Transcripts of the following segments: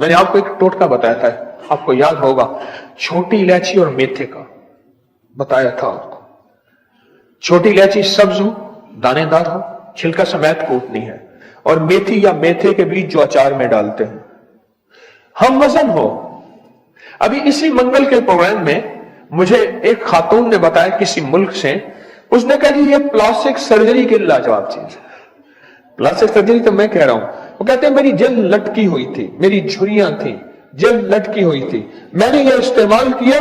मैंने आपको एक टोटका बताया था, आपको याद होगा, छोटी इलायची और मेथे का बताया था आपको। छोटी इलायची सब्ज हो, दानेदार हो, छिलका समेत कूटनी है, और मेथी या मेथे के बीज जो अचार में डालते हैं। हम वजन हो। अभी इसी मंगल के प्रोग्राम में मुझे एक खातून ने बताया किसी मुल्क से, उसने कहा जी ये प्लास्टिक सर्जरी की लाजवाब चीज है। प्लास्टिक सर्जरी तो मैं कह रहा हूं, वो कहते हैं मेरी जेल लटकी हुई थी, मेरी झुर्रियां थी, जेल लटकी हुई थी, मैंने ये इस्तेमाल किया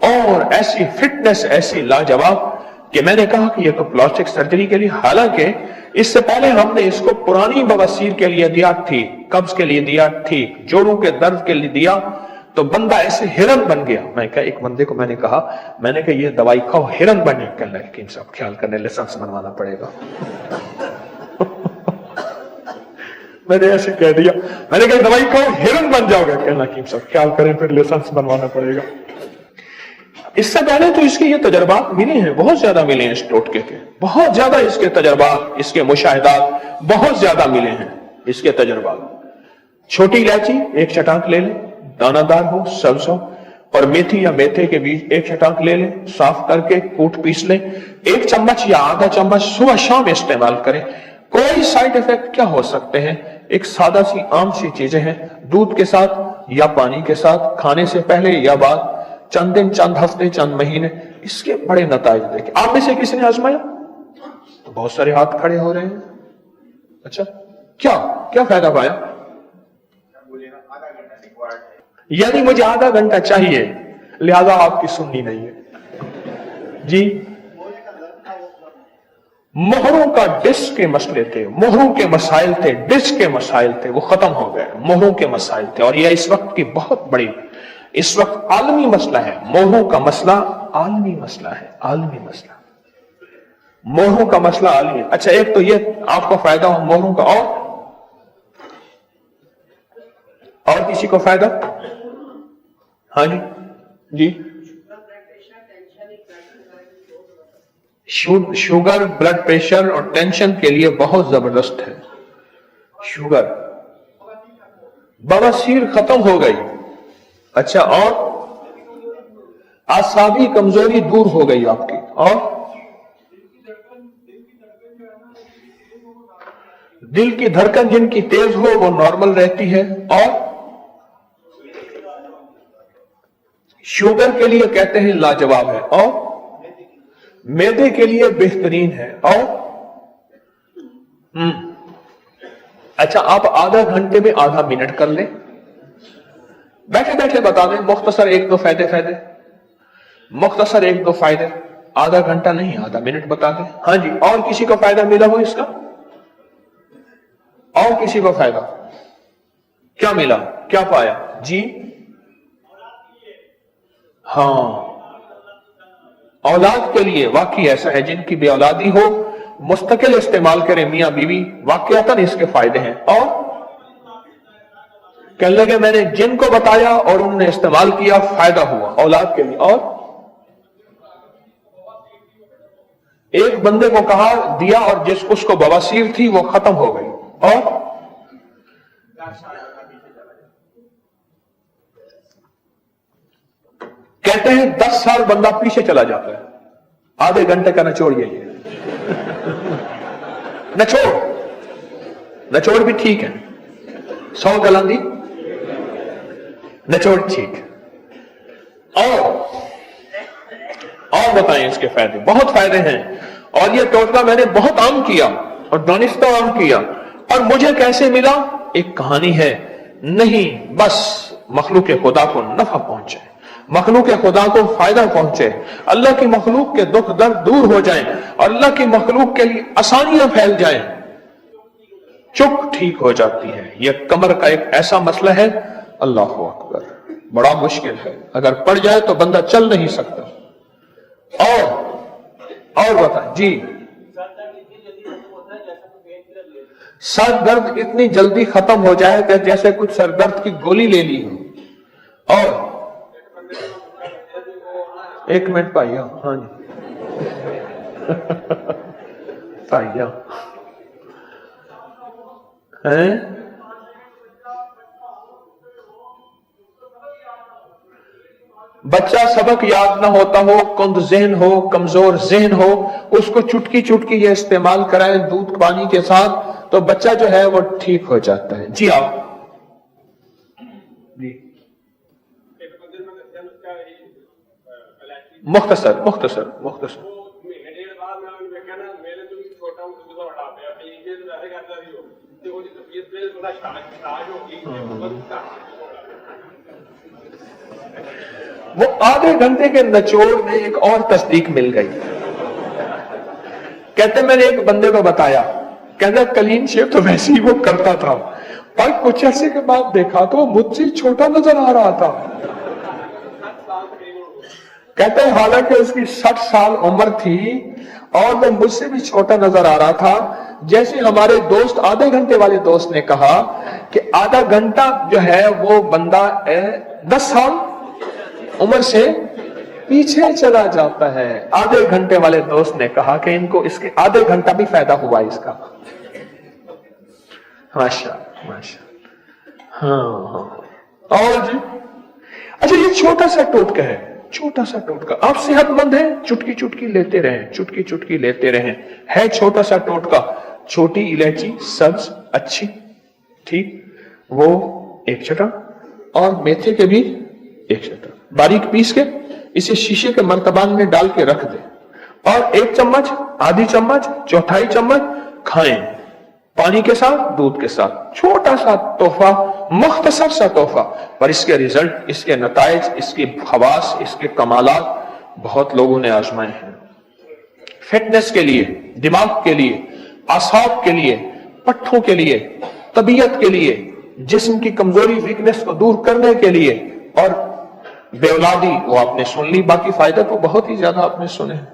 और ऐसी फिटनेस ऐसी लाजवाब कि मैंने कहा कि ये तो प्लास्टिक सर्जरी के लिए, हालांकि इससे पहले हमने इसको पुरानी बवासीर के लिए दिया थी, कब्ज के लिए दिया थी, जोड़ों के दर्द के लिए दिया, तो बंदा ऐसे हिरन बन गया। मैं क्या, एक बंदे को मैंने कहा ये दवाई खाओ हिरन बने, कहना यकीन साहब ख्याल करने लाइसेंस बनवाना पड़ेगा। मैंने ऐसे कह दिया, मैंने कहा दवाई खाओ हिरन बन जाओगे, कहना यकीन साहब ख्याल करें फिर लाइसेंस बनवाना पड़ेगा। इससे पहले तो इसके ये तजर्बात मिले हैं, बहुत ज्यादा मिले हैं इस टोटके के, बहुत ज्यादा इसके तजर्बात, इसके मुशाहिदात बहुत ज्यादा मिले हैं इसके तजर्बात। छोटी इलायची एक चटाक ले लें, दानादार हो, सब्ज हो, और मेथी या मेथे के बीज एक चटाक ले लें, साफ करके कूट पीस लें, 1 चम्मच या आधा चम्मच सुबह शाम इस्तेमाल करें। कोई साइड इफेक्ट क्या हो सकते हैं, एक सादा सी आम सी चीजें हैं, दूध के साथ या पानी के साथ, खाने से पहले या बाद, चंद दिन, चंद हफ्ते, चंद महीने, इसके बड़े नताइज देखे। आप में से किसी ने आजमाया? तो बहुत सारे हाथ खड़े हो रहे हैं। अच्छा, क्या क्या फायदा पाया? यानी मुझे आधा घंटा चाहिए, लिहाजा आपकी सुननी नहीं है जी। मोहरों का डिस्क के मसले थे, मोहरों के मसाइल थे, डिस्क के मसाइल थे, वो खत्म हो गए, मोहरों के मसाइल थे। और यह इस वक्त की बहुत बड़ी, इस वक्त आलमी मसला है, मोहरों का मसला आलमी मसला है, आलमी मसला, मोहरों का मसला आलमी। अच्छा, एक तो ये आपको फायदा हो मोहरों का, और किसी को फायदा? हाँ जी जी। शुगर, ब्लड प्रेशर और टेंशन के लिए बहुत जबरदस्त है शुगर। बवासीर खत्म हो गई। अच्छा, और आसाबी कमजोरी दूर हो गई आपकी, और दिल की धड़कन जिनकी तेज हो वो नॉर्मल रहती है, और शुगर के लिए कहते हैं लाजवाब है, और मैदे के लिए बेहतरीन है, और अच्छा, आप आधा घंटे में आधा मिनट कर लें, बैठे बैठे बता दें, मुख्तसर 1-2 फायदे, मुख्तसर 1-2 फायदे, आधा घंटा नहीं आधा मिनट बता दें। हाँ जी, और किसी को फायदा मिला हो इसका? और किसी को फायदा क्या मिला, क्या पाया जी? हाँ, औलाद के लिए वाकई ऐसा है, जिनकी बे औलादी हो मुस्तकिल इस्तेमाल करें मियां बीवी, वाकयातन इसके फायदे हैं। और कहने लगे मैंने जिनको बताया और उन्होंने इस्तेमाल किया, फायदा हुआ औलाद के लिए। और एक बंदे को कहा दिया और जिस उसको बवासीर थी वो खत्म हो गई, और कहते हैं 10 साल बंदा पीछे चला जाता है। आधे घंटे का निचोड़ यही है। निचोड़ भी ठीक है, 100 गलांदी निचोड़ ठीक। और बताएं इसके फायदे, बहुत फायदे हैं। और ये टोटका मैंने बहुत आम किया और दानिस्ता आम किया, और मुझे कैसे मिला, एक कहानी है। नहीं, बस मखलूक खुदा को नफा पहुंचे, मखलूक खुदा को फायदा पहुंचे, अल्लाह की मखलूक के दुख दर्द दूर हो जाएं, और अल्लाह की मखलूक के लिए आसानियां फैल जाएं, चुप ठीक हो जाती है। यह कमर का एक ऐसा मसला है, अल्लाह अकबर, बड़ा मुश्किल है, अगर पड़ जाए तो बंदा चल नहीं सकता। और बताएं जी। सर दर्द इतनी जल्दी खत्म हो जाए कि जैसे कुछ सर दर्द की गोली ले ली हो। और एक मिनट भाइया, हाँ जी भाइया हैं, بچہ سبق یاد نہ ہوتا ہو، کند ذہن ہو، کمزور ذہن ہو، اس کو چٹکی چٹکی یہ استعمال کرائیں دودھ پانی کے ساتھ تو بچہ جو ہے وہ ٹھیک ہو جاتا ہے۔ جی آپ جی مختصر مختصر مختصر وہ آدھے گھنٹے کے نچوڑ میں ایک اور تصدیق مل گئی۔ کہتے میں نے ایک بندے کو بتایا، کہتا کلین شیو تو ویسے ہی وہ کرتا تھا، پر کچھ عرصے کے بعد دیکھا تو مجھ سے چھوٹا نظر آ رہا تھا۔ کہتے ہیں حالانکہ اس کی 60 سال عمر تھی اور وہ مجھ سے بھی چھوٹا نظر آ رہا تھا۔ جیسے ہمارے دوست آدھے گھنٹے والے دوست نے کہا کہ آدھا گھنٹہ جو ہے وہ بندہ 10 سال عمر سے پیچھے چلا جاتا ہے، آدھے گھنٹے والے دوست نے کہا کہ ان کو اس کے آدھے گھنٹہ بھی فائدہ ہوا اس کا۔ ماشاء ہاں اور جی اچھا یہ چھوٹا سا ٹوٹکا ہے، چھوٹا سا ٹوٹکا، آپ صحت مند ہیں چٹکی چٹکی لیتے رہیں، چٹکی چٹکی لیتے رہیں، ہے چھوٹا سا ٹوٹکا، چھوٹی الائچی سبز اچھی ٹھیک وہ 1 چٹا اور میتھے کے بھی 1 چٹا باریک پیس کے اسے شیشے کے مرتبان میں ڈال کے رکھ دیں اور 1 چمچ، آدھی چمچ، چوتھائی چمچ کھائیں پانی کے ساتھ، دودھ کے ساتھ۔ چھوٹا سا تحفہ، مختصر سا تحفہ، پر اس کے ریزلٹ، اس کے نتائج، اس کی خواص، اس کے کمالات بہت لوگوں نے آزمائے ہیں۔ فٹنس کے لیے، دماغ کے لیے، اعصاب کے لیے، پٹھوں کے لیے، طبیعت کے لیے، جسم کی کمزوری ویکنس کو دور کرنے کے لیے، اور بے اولادی وہ آپ نے سن لی، باقی فائدہ تو بہت ہی زیادہ آپ نے سنے ہیں۔